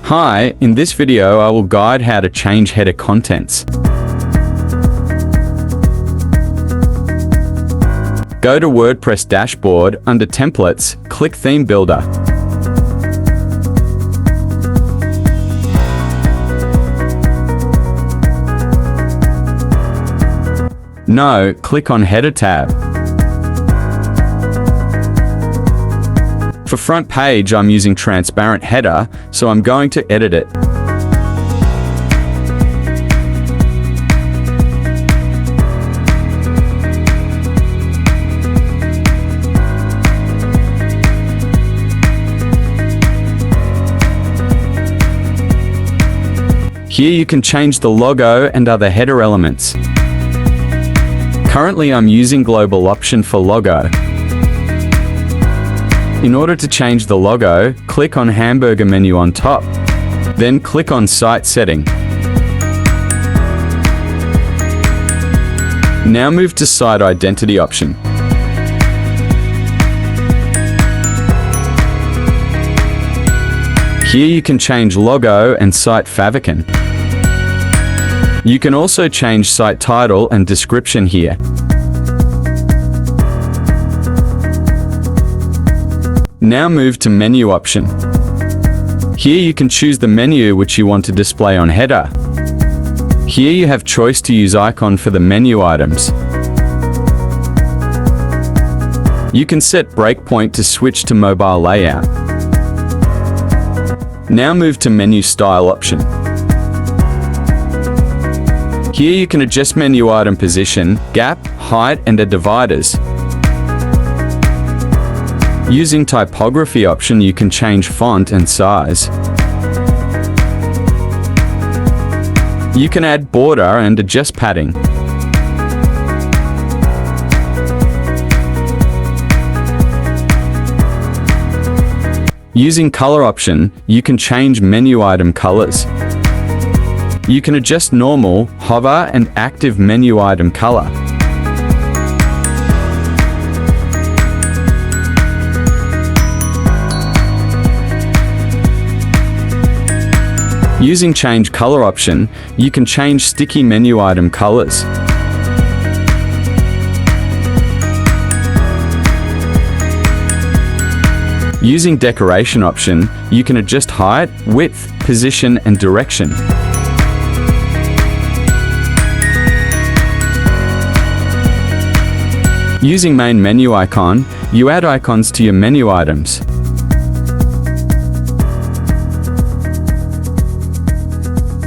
Hi, in this video I will guide how to change header contents. Go to WordPress dashboard, under Templates, click Theme Builder. No, click on Header tab. For front page, I'm using transparent header, so I'm going to edit it. Here you can change the logo and other header elements. Currently I'm using global option for logo. In order to change the logo, click on hamburger menu on top. Then click on Site Setting. Now move to Site Identity option. Here you can change logo and site favicon. You can also change site title and description here. Now move to Menu option. Here you can choose the menu which you want to display on header. Here you have choice to use icon for the menu items. You can set breakpoint to switch to mobile layout. Now move to Menu Style option. Here you can adjust menu item position, gap, height and the dividers. Using typography option you can change font and size. You can add border and adjust padding. Using color option, you can change menu item colors. You can adjust normal, hover and active menu item color. Using change color option, you can change sticky menu item colors. Using decoration option, you can adjust height, width, position and direction. Using main menu icon, you add icons to your menu items.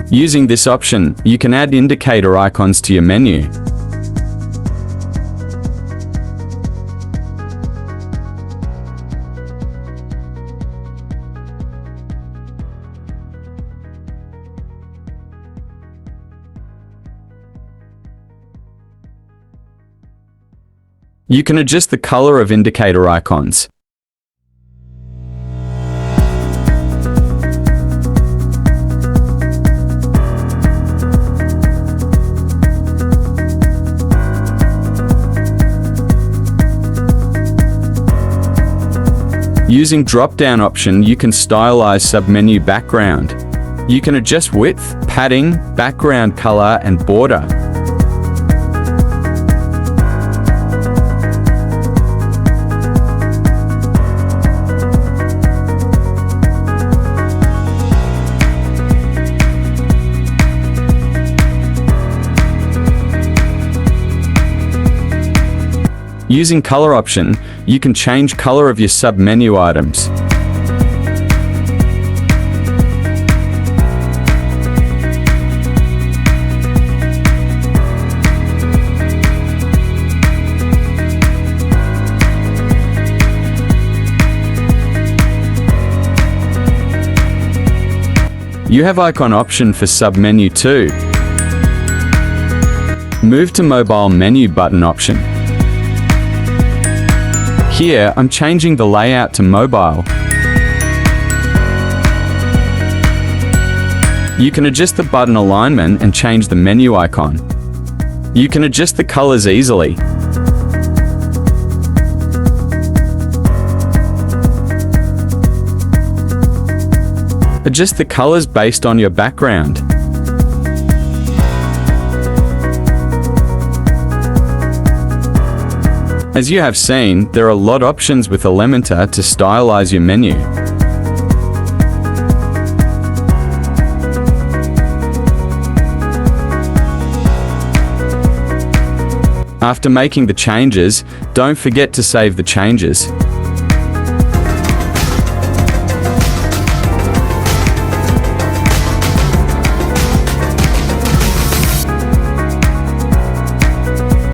Using this option, you can add indicator icons to your menu. You can adjust the color of indicator icons. Using drop-down option, you can stylize submenu background. You can adjust width, padding, background color and border. Using color option, you can change color of your sub-menu items. You have icon option for sub-menu too. Move to mobile menu button option. Here, I'm changing the layout to mobile. You can adjust the button alignment and change the menu icon. You can adjust the colors easily. Adjust the colors based on your background. As you have seen, there are a lot of options with Elementor to stylize your menu. After making the changes, don't forget to save the changes.